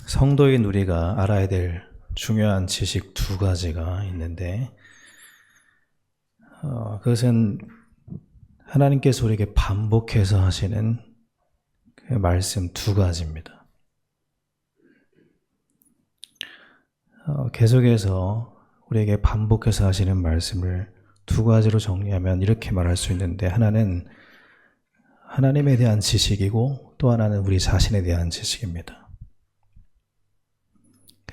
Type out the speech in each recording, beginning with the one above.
성도인 우리가 알아야 될 중요한 지식 두 가지가 있는데, 그것은 하나님께서 우리에게 반복해서 하시는 그 말씀 두 가지입니다. 계속해서 우리에게 반복해서 하시는 말씀을 두 가지로 정리하면 이렇게 말할 수 있는데, 하나는 하나님에 대한 지식이고 또 하나는 우리 자신에 대한 지식입니다.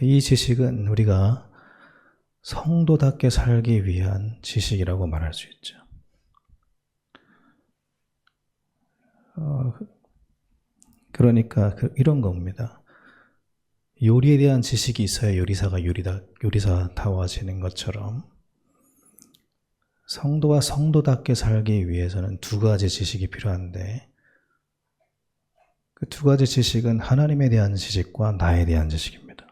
이 지식은 우리가 성도답게 살기 위한 지식이라고 말할 수 있죠. 그러니까 이런 겁니다. 요리에 대한 지식이 있어야 요리사가 요리사다워지는 것처럼, 성도가 성도답게 살기 위해서는 두 가지 지식이 필요한데, 그 두 가지 지식은 하나님에 대한 지식과 나에 대한 지식입니다.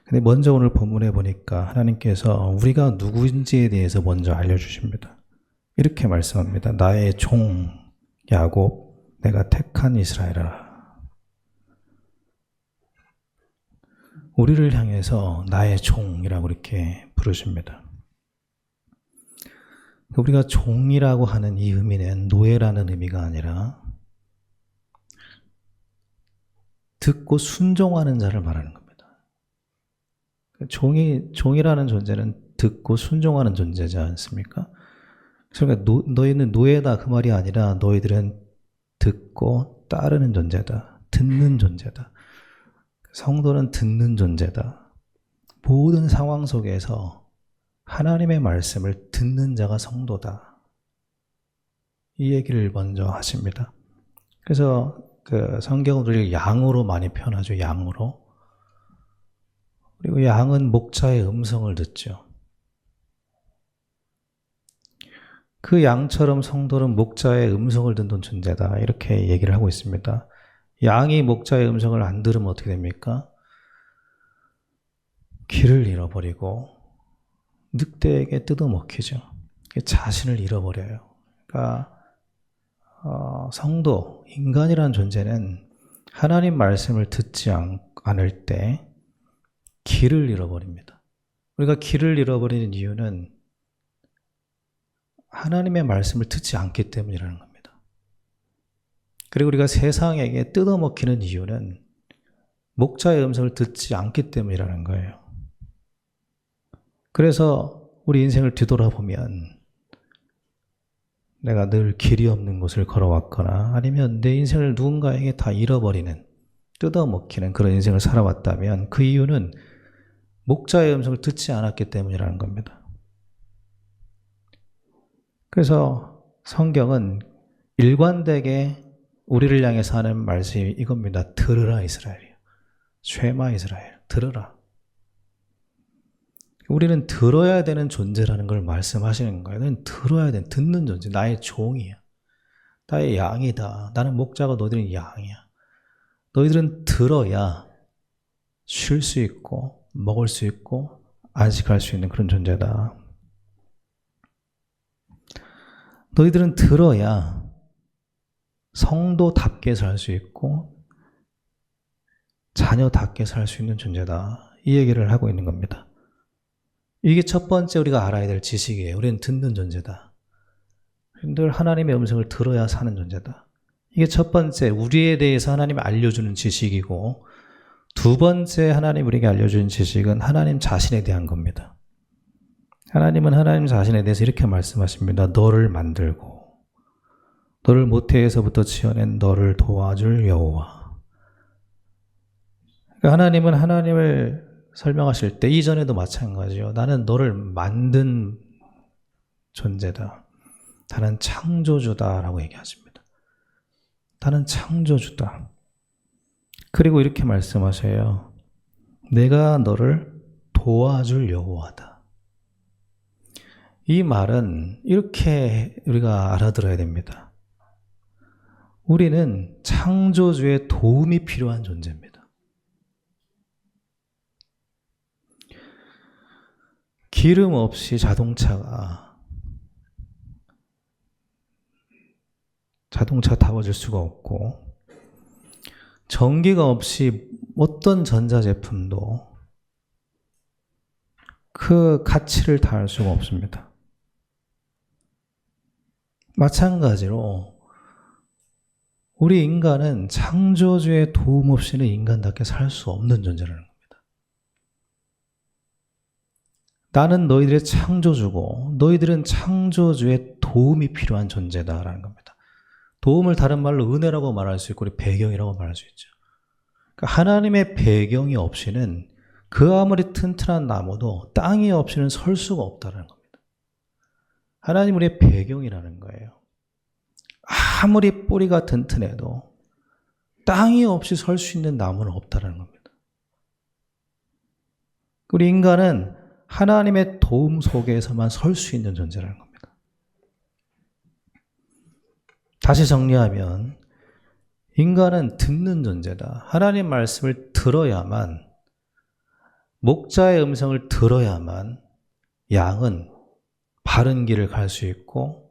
근데 먼저 오늘 본문에 보니까 하나님께서 우리가 누구인지에 대해서 먼저 알려주십니다. 이렇게 말씀합니다. 나의 종 야곱, 내가 택한 이스라엘아. 우리를 향해서 나의 종이라고 이렇게 부르십니다. 우리가 종이라고 하는 이 의미는 노예라는 의미가 아니라 듣고 순종하는 자를 말하는 겁니다. 종이라는 존재는 듣고 순종하는 존재지 않습니까? 그러니까 너희는 노예다 그 말이 아니라 너희들은 듣고 따르는 존재다. 듣는 존재다. 성도는 듣는 존재다. 모든 상황 속에서 하나님의 말씀을 듣는 자가 성도다. 이 얘기를 먼저 하십니다. 그래서 그 성경은 우리를 양으로 많이 표현하죠. 양으로. 그리고 양은 목자의 음성을 듣죠. 그 양처럼 성도는 목자의 음성을 듣는 존재다. 이렇게 얘기를 하고 있습니다. 양이 목자의 음성을 안 들으면 어떻게 됩니까? 길을 잃어버리고 늑대에게 뜯어먹히죠. 자신을 잃어버려요. 그러니까 성도, 인간이라는 존재는 하나님 말씀을 듣지 않을 때 길을 잃어버립니다. 우리가 길을 잃어버리는 이유는 하나님의 말씀을 듣지 않기 때문이라는 겁니다. 그리고 우리가 세상에게 뜯어먹히는 이유는 목자의 음성을 듣지 않기 때문이라는 거예요. 그래서 우리 인생을 뒤돌아보면 내가 늘 길이 없는 곳을 걸어왔거나 아니면 내 인생을 누군가에게 다 잃어버리는, 뜯어먹히는 그런 인생을 살아왔다면 그 이유는 목자의 음성을 듣지 않았기 때문이라는 겁니다. 그래서 성경은 일관되게 우리를 향해서 하는 말씀이 이겁니다. 들으라 이스라엘이요. 쉐마 이스라엘, 들으라. 우리는 들어야 되는 존재라는 걸 말씀하시는 거예요. 너는 들어야 되는, 듣는 존재, 나의 종이야. 나의 양이다. 나는 목자고 너희들은 양이야. 너희들은 들어야 쉴 수 있고 먹을 수 있고 안식할 수 있는 그런 존재다. 너희들은 들어야 성도답게 살 수 있고 자녀답게 살 수 있는 존재다. 이 얘기를 하고 있는 겁니다. 이게 첫 번째 우리가 알아야 될 지식이에요. 우리는 듣는 존재다. 늘 하나님의 음성을 들어야 사는 존재다. 이게 첫 번째 우리에 대해서 하나님이 알려주는 지식이고, 두 번째 하나님 우리에게 알려주는 지식은 하나님 자신에 대한 겁니다. 하나님은 하나님 자신에 대해서 이렇게 말씀하십니다. 너를 만들고 너를 모태에서부터 지어낸 너를 도와줄 여호와. 그러니까 하나님은 하나님을 설명하실 때 이전에도 마찬가지요. 나는 너를 만든 존재다. 나는 창조주다라고 얘기하십니다. 나는 창조주다. 그리고 이렇게 말씀하셔요. 내가 너를 도와줄 여호와다. 이 말은 이렇게 우리가 알아들어야 됩니다. 우리는 창조주의 도움이 필요한 존재입니다. 기름 없이 자동차 타워질 수가 없고, 전기가 없이 어떤 전자제품도 그 가치를 다할 수가 없습니다. 마찬가지로 우리 인간은 창조주의 도움 없이는 인간답게 살 수 없는 존재라는 겁니다. 나는 너희들의 창조주고 너희들은 창조주의 도움이 필요한 존재다라는 겁니다. 도움을 다른 말로 은혜라고 말할 수 있고 우리 배경이라고 말할 수 있죠. 그러니까 하나님의 배경이 없이는 그 아무리 튼튼한 나무도 땅이 없이는 설 수가 없다는 겁니다. 하나님 우리의 배경이라는 거예요. 아무리 뿌리가 튼튼해도 땅이 없이 설 수 있는 나무는 없다는 겁니다. 우리 인간은 하나님의 도움 속에서만 설 수 있는 존재라는 겁니다. 다시 정리하면 인간은 듣는 존재다. 하나님 말씀을 들어야만, 목자의 음성을 들어야만 양은 바른 길을 갈 수 있고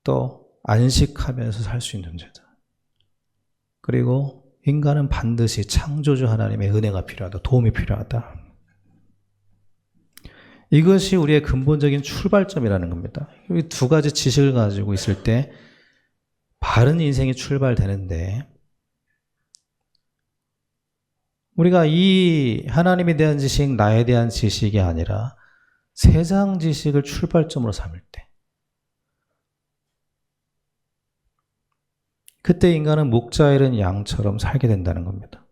또 안식하면서 살 수 있는 존재다. 그리고 인간은 반드시 창조주 하나님의 은혜가 필요하다. 도움이 필요하다. 이것이 우리의 근본적인 출발점이라는 겁니다. 이 두 가지 지식을 가지고 있을 때 바른 인생이 출발되는데 우리가 이 하나님에 대한 지식, 나에 대한 지식이 아니라 세상 지식을 출발점으로 삼을 때 그때 인간은 목자 잃은 양처럼 살게 된다는 겁니다.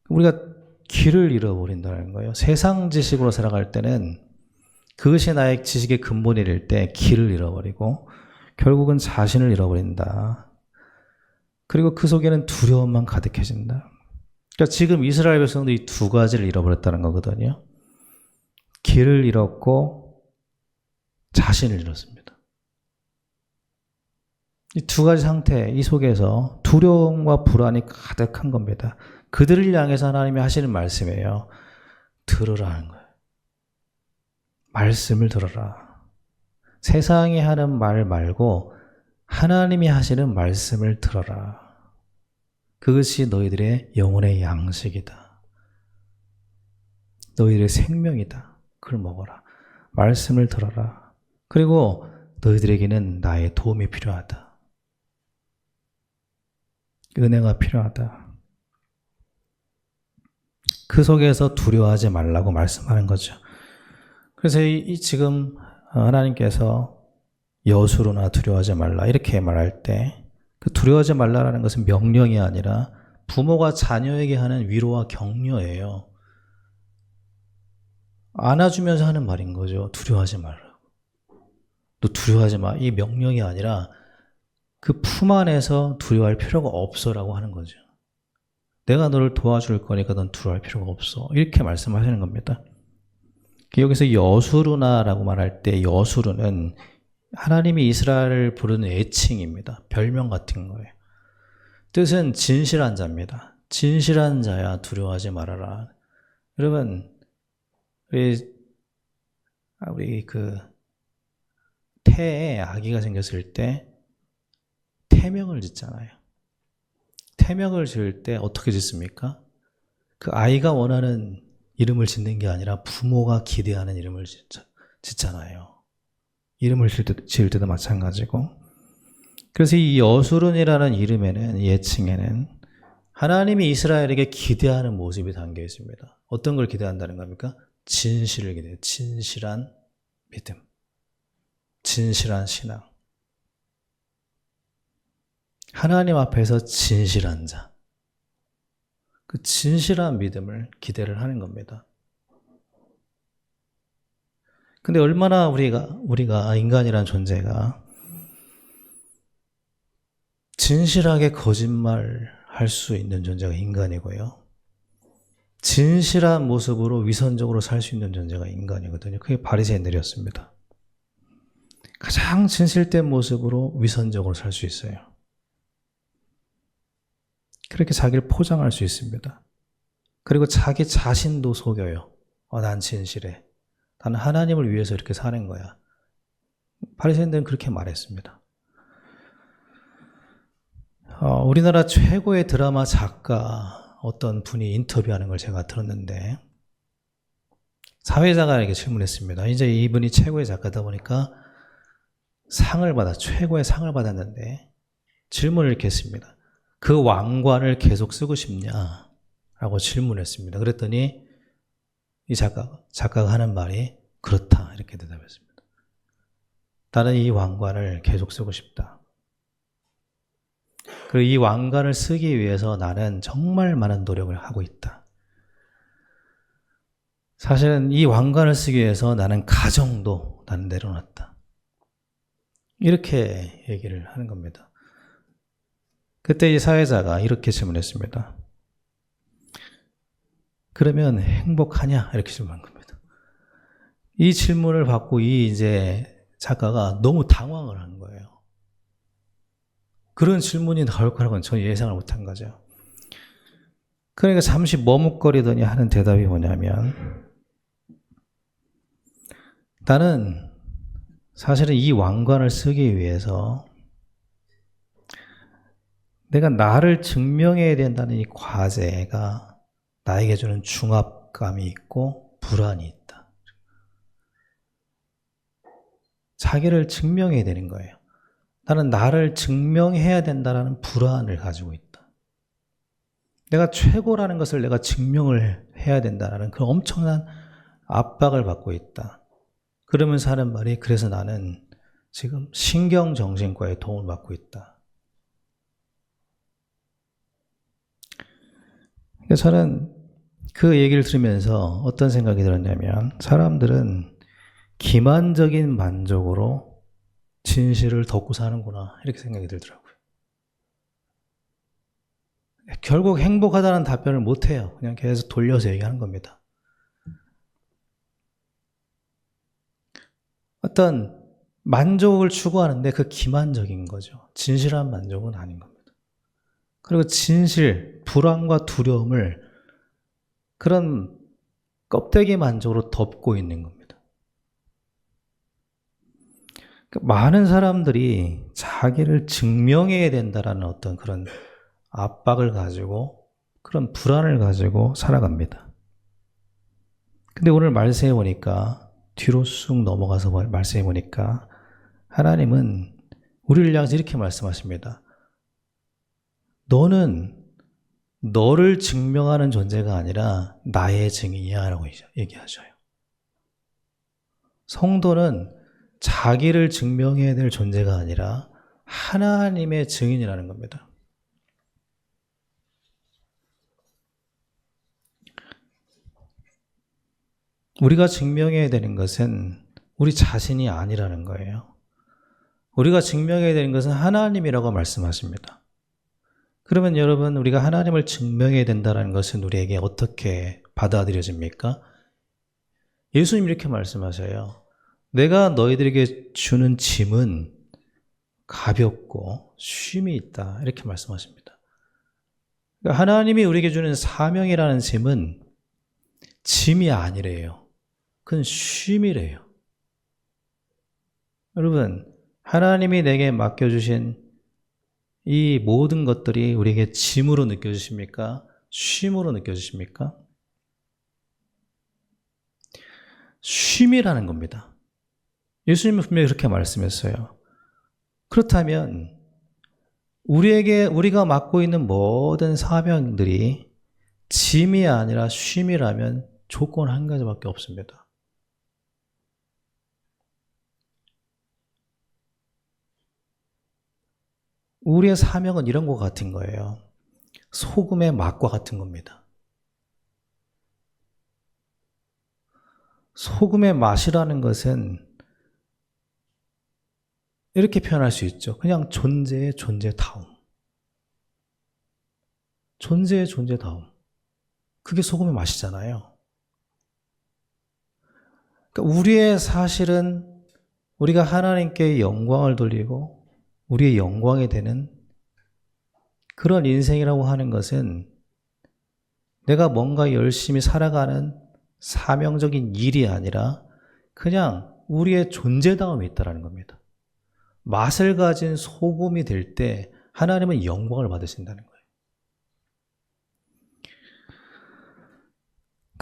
우리가 길을 잃어버린다는 거예요. 세상 지식으로 살아갈 때는 그것이 나의 지식의 근본일 때 길을 잃어버리고 결국은 자신을 잃어버린다. 그리고 그 속에는 두려움만 가득해진다. 그러니까 지금 이스라엘 백성도 이 두 가지를 잃어버렸다는 거거든요. 길을 잃었고 자신을 잃었습니다. 이 두 가지 상태, 이 속에서 두려움과 불안이 가득한 겁니다. 그들을 향해서 하나님이 하시는 말씀이에요. 들으라는 거예요. 말씀을 들어라. 세상이 하는 말 말고 하나님이 하시는 말씀을 들어라. 그것이 너희들의 영혼의 양식이다. 너희들의 생명이다. 그걸 먹어라. 말씀을 들어라. 그리고 너희들에게는 나의 도움이 필요하다. 은혜가 필요하다. 그 속에서 두려워하지 말라고 말씀하는 거죠. 그래서 지금 하나님께서 여수로나 두려워하지 말라 이렇게 말할 때 그 두려워하지 말라라는 것은 명령이 아니라 부모가 자녀에게 하는 위로와 격려예요. 안아주면서 하는 말인 거죠. 두려워하지 말라고. 너 두려워하지 마. 이 명령이 아니라 그 품 안에서 두려워할 필요가 없어라고 하는 거죠. 내가 너를 도와줄 거니까 넌 두려워할 필요가 없어. 이렇게 말씀하시는 겁니다. 여기서 여수르나라고 말할 때 여수르는 하나님이 이스라엘을 부르는 애칭입니다. 별명 같은 거예요. 뜻은 진실한 자입니다. 진실한 자야 두려워하지 말아라. 여러분 우리 그 태에 아기가 생겼을 때 태명을 짓잖아요. 태명을 지을 때 어떻게 짓습니까? 그 아이가 원하는 이름을 짓는 게 아니라 부모가 기대하는 이름을 짓잖아요. 이름을 지을 때도 마찬가지고. 그래서 이 여수른이라는 이름에는, 예칭에는 하나님이 이스라엘에게 기대하는 모습이 담겨 있습니다. 어떤 걸 기대한다는 겁니까? 진실을 기대해요. 진실한 믿음, 진실한 신앙. 하나님 앞에서 진실한 자. 그 진실한 믿음을 기대를 하는 겁니다. 근데 얼마나 우리가 인간이란 존재가 진실하게 거짓말할 수 있는 존재가 인간이고요. 진실한 모습으로 위선적으로 살 수 있는 존재가 인간이거든요. 그게 바리새인들이었습니다. 가장 진실된 모습으로 위선적으로 살 수 있어요. 그렇게 자기를 포장할 수 있습니다. 그리고 자기 자신도 속여요. 난 진실해. 나는 하나님을 위해서 이렇게 사는 거야. 바리새인들은 그렇게 말했습니다. 우리나라 최고의 드라마 작가 어떤 분이 인터뷰하는 걸 제가 들었는데 사회자가 이렇게 질문했습니다. 이제 이분이 최고의 작가다 보니까 최고의 상을 받았는데 질문을 이렇게 했습니다. 그 왕관을 계속 쓰고 싶냐? 라고 질문했습니다. 그랬더니 이 작가가 하는 말이 그렇다. 이렇게 대답했습니다. 나는 이 왕관을 계속 쓰고 싶다. 그리고 이 왕관을 쓰기 위해서 나는 정말 많은 노력을 하고 있다. 사실은 이 왕관을 쓰기 위해서 나는 가정도 나는 내려놨다. 이렇게 얘기를 하는 겁니다. 그때 이 사회자가 이렇게 질문했습니다. 그러면 행복하냐? 이렇게 질문한 겁니다. 이 질문을 받고 이 이제 작가가 너무 당황을 한 거예요. 그런 질문이 나올 거라고는 전혀 예상을 못한 거죠. 그러니까 잠시 머뭇거리더니 하는 대답이 뭐냐면 나는 사실은 이 왕관을 쓰기 위해서 내가 나를 증명해야 된다는 이 과제가 나에게 주는 중압감이 있고 불안이 있다. 자기를 증명해야 되는 거예요. 나는 나를 증명해야 된다는 불안을 가지고 있다. 내가 최고라는 것을 내가 증명을 해야 된다는 그런 엄청난 압박을 받고 있다. 그러면서 하는 말이 그래서 나는 지금 신경정신과의 도움을 받고 있다. 그러니까 저는 그 얘기를 들으면서 어떤 생각이 들었냐면 사람들은 기만적인 만족으로 진실을 덮고 사는구나 이렇게 생각이 들더라고요. 결국 행복하다는 답변을 못해요. 그냥 계속 돌려서 얘기하는 겁니다. 어떤 만족을 추구하는데 그 기만적인 거죠. 진실한 만족은 아닌 겁니다. 그리고 진실, 불안과 두려움을 그런 껍데기 만족으로 덮고 있는 겁니다. 많은 사람들이 자기를 증명해야 된다는 어떤 그런 압박을 가지고 그런 불안을 가지고 살아갑니다. 근데 오늘 말씀해 보니까 뒤로 쑥 넘어가서 말씀해 보니까 하나님은 우리를 향해서 이렇게 말씀하십니다. 너는 너를 증명하는 존재가 아니라 나의 증인이야 라고 얘기하셔요. 성도는 자기를 증명해야 될 존재가 아니라 하나님의 증인이라는 겁니다. 우리가 증명해야 되는 것은 우리 자신이 아니라는 거예요. 우리가 증명해야 되는 것은 하나님이라고 말씀하십니다. 그러면 여러분 우리가 하나님을 증명해야 된다는 것은 우리에게 어떻게 받아들여집니까? 예수님 이렇게 말씀하셔요. 내가 너희들에게 주는 짐은 가볍고 쉼이 있다 이렇게 말씀하십니다. 그러니까 하나님이 우리에게 주는 사명이라는 짐이 아니래요. 그건 쉼이래요. 여러분 하나님이 내게 맡겨주신 이 모든 것들이 우리에게 짐으로 느껴지십니까? 쉼으로 느껴지십니까? 쉼이라는 겁니다. 예수님은 분명히 그렇게 말씀했어요. 그렇다면 우리가 맡고 있는 모든 사명들이 짐이 아니라 쉼이라면 조건 한 가지밖에 없습니다. 우리의 사명은 이런 것 같은 거예요. 소금의 맛과 같은 겁니다. 소금의 맛이라는 것은 이렇게 표현할 수 있죠. 그냥 존재의 존재다움. 존재의 존재다움. 그게 소금의 맛이잖아요. 그러니까 우리의 사실은 우리가 하나님께 영광을 돌리고 우리의 영광이 되는 그런 인생이라고 하는 것은 내가 뭔가 열심히 살아가는 사명적인 일이 아니라 그냥 우리의 존재다움이 있다는 겁니다. 맛을 가진 소금이 될 때 하나님은 영광을 받으신다는 거예요.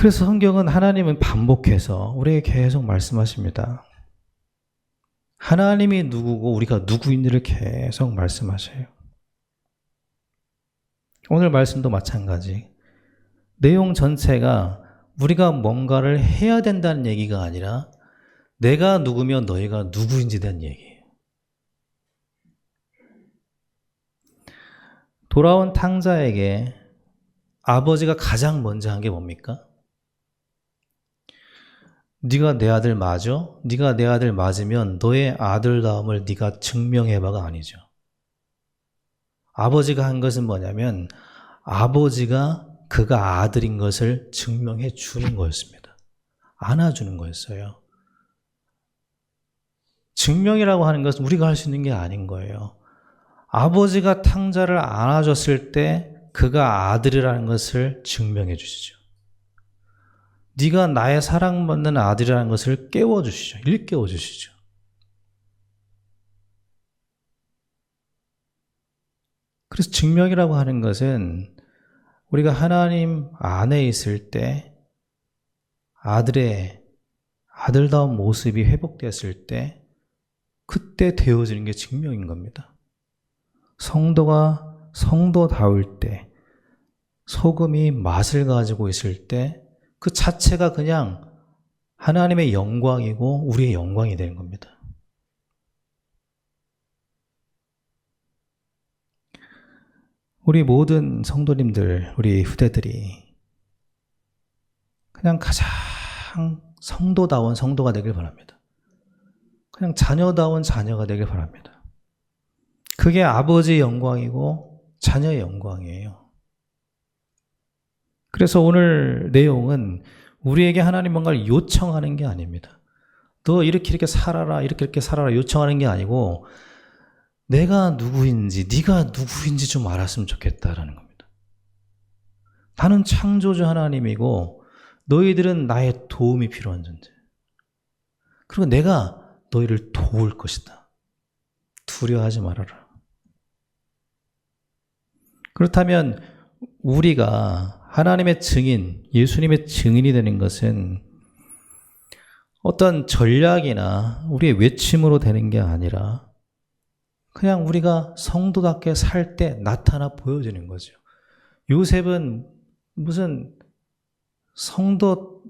그래서 성경은 하나님은 반복해서 우리에게 계속 말씀하십니다. 하나님이 누구고 우리가 누구인지를 계속 말씀하셔요. 오늘 말씀도 마찬가지. 내용 전체가 우리가 뭔가를 해야 된다는 얘기가 아니라 내가 누구며 너희가 누구인지 대한 얘기예요. 돌아온 탕자에게 아버지가 가장 먼저 한 게 뭡니까? 네가 내 아들 맞아? 네가 내 아들 맞으면 너의 아들다움을 네가 증명해봐가 아니죠. 아버지가 한 것은 뭐냐면 아버지가 그가 아들인 것을 증명해 주는 거였습니다. 안아주는 거였어요. 증명이라고 하는 것은 우리가 할 수 있는 게 아닌 거예요. 아버지가 탕자를 안아줬을 때 그가 아들이라는 것을 증명해 주시죠. 네가 나의 사랑받는 아들이라는 것을 깨워주시죠. 일깨워 주시죠. 그래서 증명이라고 하는 것은 우리가 하나님 안에 있을 때 아들다운 모습이 회복되었을 때 그때 되어지는 게 증명인 겁니다. 성도가 성도다울 때, 소금이 맛을 가지고 있을 때 그 자체가 그냥 하나님의 영광이고 우리의 영광이 되는 겁니다. 우리 모든 성도님들, 우리 후대들이 그냥 가장 성도다운 성도가 되길 바랍니다. 그냥 자녀다운 자녀가 되길 바랍니다. 그게 아버지의 영광이고 자녀의 영광이에요. 그래서 오늘 내용은 우리에게 하나님 뭔가를 요청하는 게 아닙니다. 너 이렇게 살아라, 이렇게 살아라 요청하는 게 아니고 내가 누구인지, 네가 누구인지 좀 알았으면 좋겠다라는 겁니다. 나는 창조주 하나님이고 너희들은 나의 도움이 필요한 존재. 그리고 내가 너희를 도울 것이다. 두려워하지 말아라. 그렇다면 우리가 하나님의 증인, 예수님의 증인이 되는 것은 어떤 전략이나 우리의 외침으로 되는 게 아니라 그냥 우리가 성도답게 살 때 나타나 보여지는 거죠. 요셉은 무슨 성도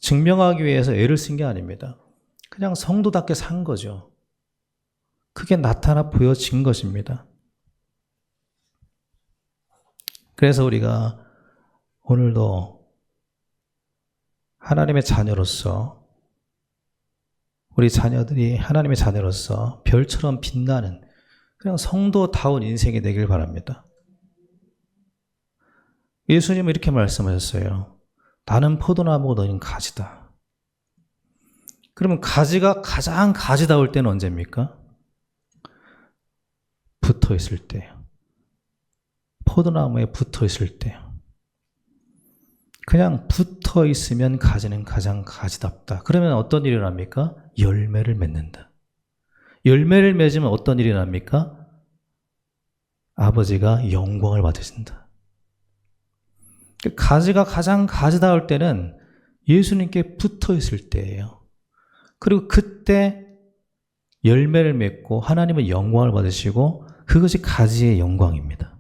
증명하기 위해서 애를 쓴 게 아닙니다. 그냥 성도답게 산 거죠. 그게 나타나 보여진 것입니다. 그래서 우리가 오늘도 하나님의 자녀로서 우리 자녀들이 하나님의 자녀로서 별처럼 빛나는 그냥 성도다운 인생이 되길 바랍니다. 예수님은 이렇게 말씀하셨어요. 나는 포도나무고 너희는 가지다. 그러면 가지가 가장 가지다울 때는 언제입니까? 붙어 있을 때요. 포도나무에 붙어 있을 때요. 그냥 붙어 있으면 가지는 가장 가지답다. 그러면 어떤 일이 일어납니까? 열매를 맺는다. 열매를 맺으면 어떤 일이 일어납니까? 아버지가 영광을 받으신다. 가지가 가장 가지다울 때는 예수님께 붙어 있을 때예요. 그리고 그때 열매를 맺고 하나님은 영광을 받으시고 그것이 가지의 영광입니다.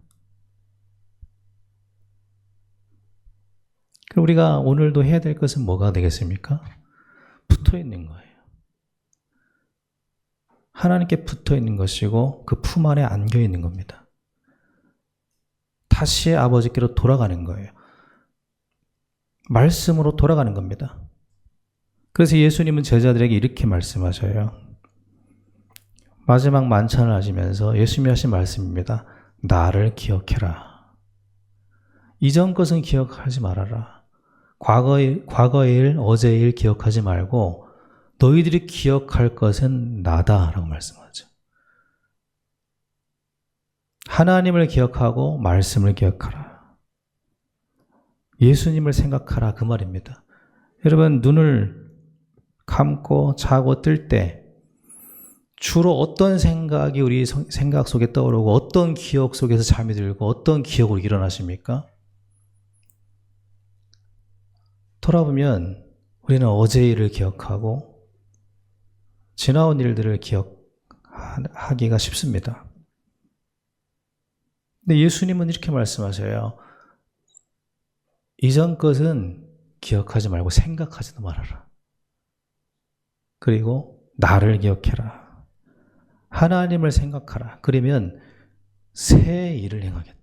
그럼 우리가 오늘도 해야 될 것은 뭐가 되겠습니까? 붙어 있는 거예요. 하나님께 붙어 있는 것이고 그 품 안에 안겨 있는 겁니다. 다시 아버지께로 돌아가는 거예요. 말씀으로 돌아가는 겁니다. 그래서 예수님은 제자들에게 이렇게 말씀하셔요. 마지막 만찬을 하시면서 예수님이 하신 말씀입니다. 나를 기억해라. 이전 것은 기억하지 말아라. 과거의 일, 어제의 일 기억하지 말고 너희들이 기억할 것은 나다라고 말씀하죠. 하나님을 기억하고 말씀을 기억하라. 예수님을 생각하라 그 말입니다. 여러분 눈을 감고 자고 뜰 때 주로 어떤 생각이 우리 생각 속에 떠오르고 어떤 기억 속에서 잠이 들고 어떤 기억으로 일어나십니까? 돌아보면 우리는 어제의 일을 기억하고 지나온 일들을 기억하기가 쉽습니다. 근데 예수님은 이렇게 말씀하셔요. 이전 것은 기억하지 말고 생각하지도 말아라. 그리고 나를 기억해라. 하나님을 생각하라. 그러면 새 일을 행하겠다.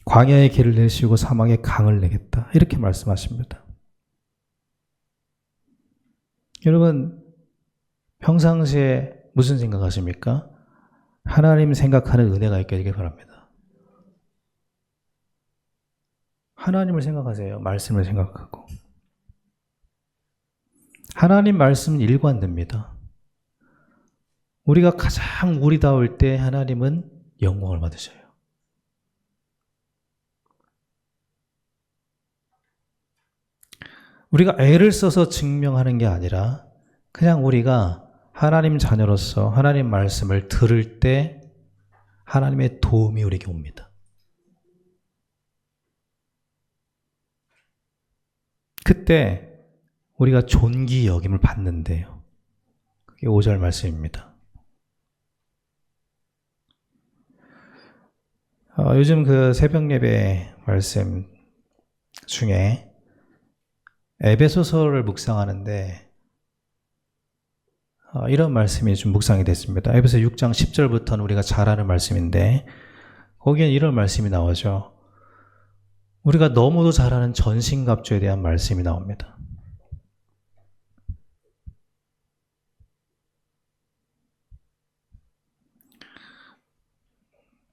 광야의 길을 내시고 사막에 강을 내겠다. 이렇게 말씀하십니다. 여러분, 평상시에 무슨 생각하십니까? 하나님 생각하는 은혜가 있게 되길 바랍니다. 하나님을 생각하세요. 말씀을 생각하고. 하나님 말씀은 일관됩니다. 우리가 가장 우리다울 때 하나님은 영광을 받으셔요. 우리가 애를 써서 증명하는 게 아니라 그냥 우리가 하나님 자녀로서 하나님 말씀을 들을 때 하나님의 도움이 우리에게 옵니다. 그때 우리가 존귀 여김을 받는데요. 그게 5절 말씀입니다. 요즘 그 새벽 예배 말씀 중에 에베소서를 묵상하는데 이런 말씀이 좀 묵상이 됐습니다. 에베소 6장 10절부터는 우리가 잘 아는 말씀인데 거기엔 이런 말씀이 나오죠. 우리가 너무도 잘 아는 전신갑주에 대한 말씀이 나옵니다.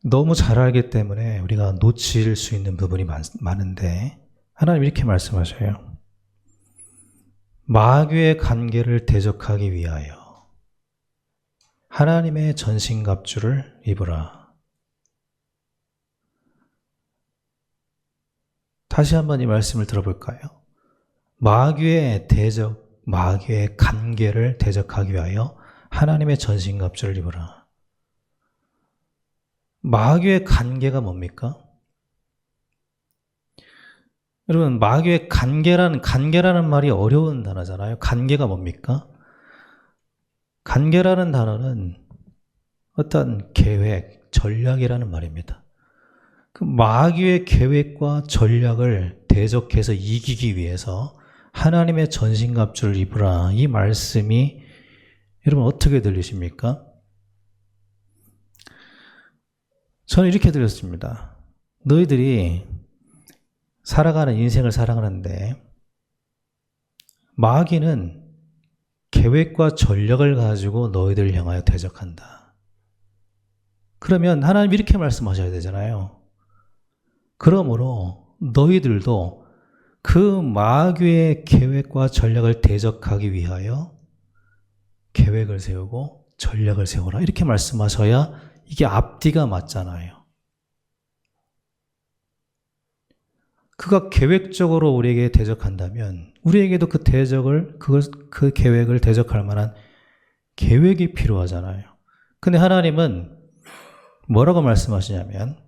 너무 잘 알기 때문에 우리가 놓칠 수 있는 부분이 많은데 하나님 이렇게 말씀하셔요. 마귀의 관계를 대적하기 위하여 하나님의 전신갑주를 입으라. 다시 한번 이 말씀을 들어볼까요? 마귀의 관계를 대적하기 위하여 하나님의 전신갑주를 입으라. 마귀의 관계가 뭡니까? 여러분, 마귀의 관계라는 말이 어려운 단어잖아요. 관계가 뭡니까? 관계라는 단어는 어떤 계획, 전략이라는 말입니다. 그 마귀의 계획과 전략을 대적해서 이기기 위해서 하나님의 전신갑주를 입으라. 이 말씀이 여러분 어떻게 들리십니까? 저는 이렇게 들렸습니다. 너희들이 살아가는 인생을 살아가는데 마귀는 계획과 전략을 가지고 너희들을 향하여 대적한다. 그러면 하나님 이렇게 말씀하셔야 되잖아요. 그러므로 너희들도 그 마귀의 계획과 전략을 대적하기 위하여 계획을 세우고 전략을 세우라. 이렇게 말씀하셔야 이게 앞뒤가 맞잖아요. 그가 계획적으로 우리에게 대적한다면 우리에게도 그 계획을 대적할 만한 계획이 필요하잖아요. 근데 하나님은 뭐라고 말씀하시냐면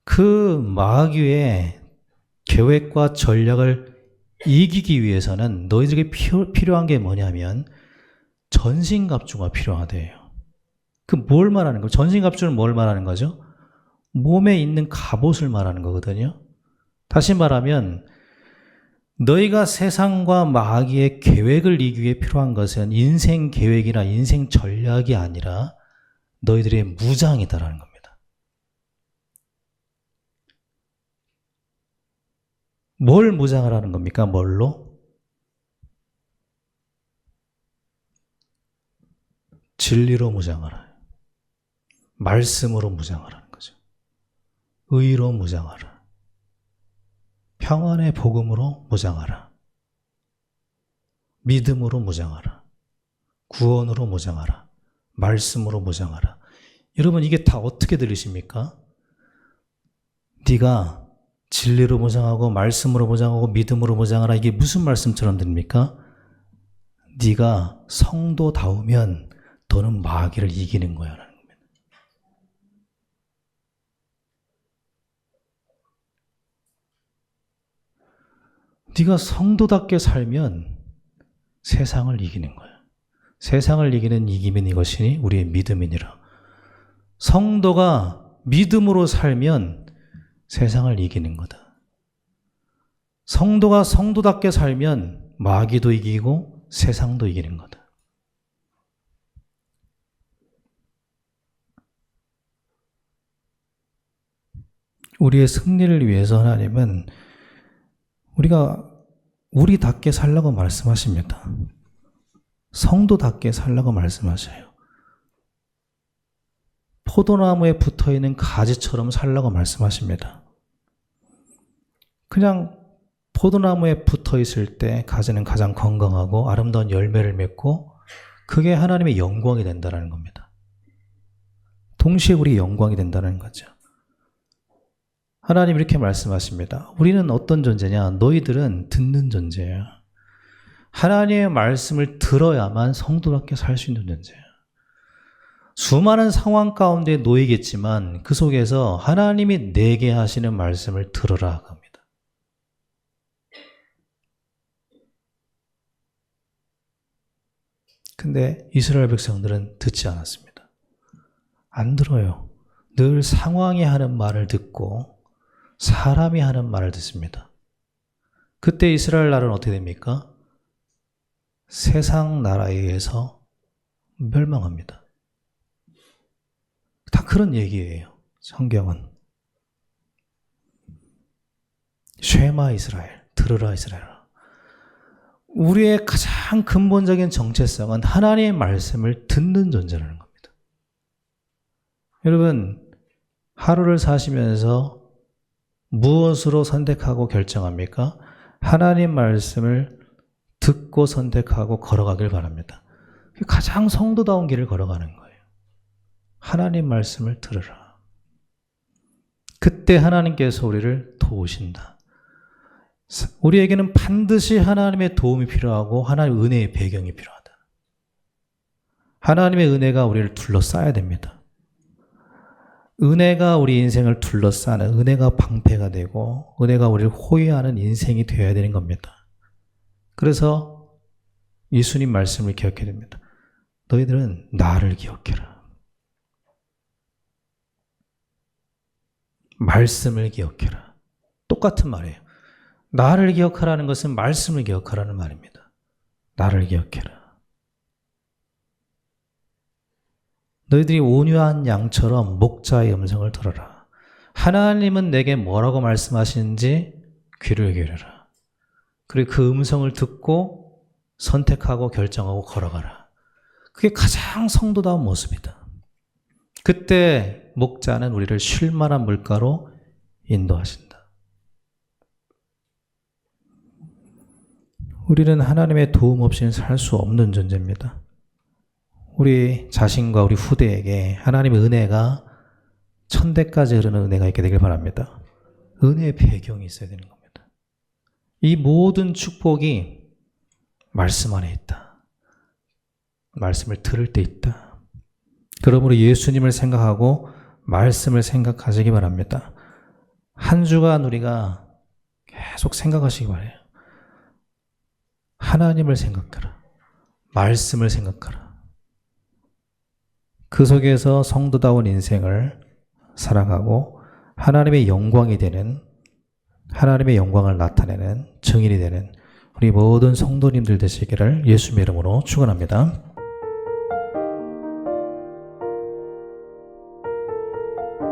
그 마귀의 계획과 전략을 이기기 위해서는 너희들에게 필요한 게 뭐냐면 전신갑주가 필요하대요. 그 뭘 말하는 거예요? 전신갑주는 뭘 말하는 거죠? 몸에 있는 갑옷을 말하는 거거든요. 다시 말하면 너희가 세상과 마귀의 계획을 이기기 위해 필요한 것은 인생 계획이나 인생 전략이 아니라 너희들의 무장이다라는 겁니다. 뭘 무장을 하는 겁니까? 뭘로? 진리로 무장하라. 말씀으로 무장하라는 거죠. 의로 무장하라. 평안의 복음으로 무장하라. 믿음으로 무장하라. 구원으로 무장하라. 말씀으로 무장하라. 여러분 이게 다 어떻게 들리십니까? 네가 진리로 무장하고 말씀으로 무장하고 믿음으로 무장하라. 이게 무슨 말씀처럼 들립니까? 네가 성도다우면 너는 마귀를 이기는 거야 라는 겁니다. 네가 성도답게 살면 세상을 이기는 거야. 세상을 이기는 이기면 이것이 우리의 믿음이니라. 성도가 믿음으로 살면 세상을 이기는 거다. 성도가 성도답게 살면 마귀도 이기고 세상도 이기는 거다. 우리의 승리를 위해서 하나님은 우리가 우리답게 살라고 말씀하십니다. 성도답게 살라고 말씀하셔요. 포도나무에 붙어있는 가지처럼 살라고 말씀하십니다. 그냥 포도나무에 붙어있을 때 가지는 가장 건강하고 아름다운 열매를 맺고 그게 하나님의 영광이 된다는 겁니다. 동시에 우리 영광이 된다는 거죠. 하나님 이렇게 말씀하십니다. 우리는 어떤 존재냐? 너희들은 듣는 존재야. 하나님의 말씀을 들어야만 성도답게 살 수 있는 존재야. 수많은 상황 가운데 놓이겠지만 그 속에서 하나님이 내게 하시는 말씀을 들으라 합니다. 근데 이스라엘 백성들은 듣지 않았습니다. 안 들어요. 늘 상황이 하는 말을 듣고 사람이 하는 말을 듣습니다. 그때 이스라엘 나라는 어떻게 됩니까? 세상 나라에 의해서 멸망합니다. 다 그런 얘기예요. 성경은. 쉐마 이스라엘, 들으라 이스라엘. 우리의 가장 근본적인 정체성은 하나님의 말씀을 듣는 존재라는 겁니다. 여러분, 하루를 사시면서 무엇으로 선택하고 결정합니까? 하나님 말씀을 듣고 선택하고 걸어가길 바랍니다. 가장 성도다운 길을 걸어가는 거예요. 하나님 말씀을 들으라. 그때 하나님께서 우리를 도우신다. 우리에게는 반드시 하나님의 도움이 필요하고 하나님의 은혜의 배경이 필요하다. 하나님의 은혜가 우리를 둘러싸야 됩니다. 은혜가 우리 인생을 둘러싸는, 은혜가 방패가 되고 은혜가 우리를 호위하는 인생이 되어야 되는 겁니다. 그래서 예수님 말씀을 기억해야 됩니다. 너희들은 나를 기억해라. 말씀을 기억해라. 똑같은 말이에요. 나를 기억하라는 것은 말씀을 기억하라는 말입니다. 나를 기억해라. 너희들이 온유한 양처럼 목자의 음성을 들어라. 하나님은 내게 뭐라고 말씀하시는지 귀를 기울여라. 그리고 그 음성을 듣고 선택하고 결정하고 걸어가라. 그게 가장 성도다운 모습이다. 그때 목자는 우리를 쉴 만한 물가로 인도하신다. 우리는 하나님의 도움 없이는 살 수 없는 존재입니다. 우리 자신과 우리 후대에게 하나님의 은혜가 천대까지 흐르는 은혜가 있게 되길 바랍니다. 은혜의 배경이 있어야 되는 겁니다. 이 모든 축복이 말씀 안에 있다. 말씀을 들을 때 있다. 그러므로 예수님을 생각하고 말씀을 생각하시기 바랍니다. 한 주간 우리가 계속 생각하시기 바라요. 하나님을 생각하라. 말씀을 생각하라. 그 속에서 성도다운 인생을 살아가고 하나님의 영광이 되는, 하나님의 영광을 나타내는 증인이 되는 우리 모든 성도님들 되시기를 예수님의 이름으로 축원합니다.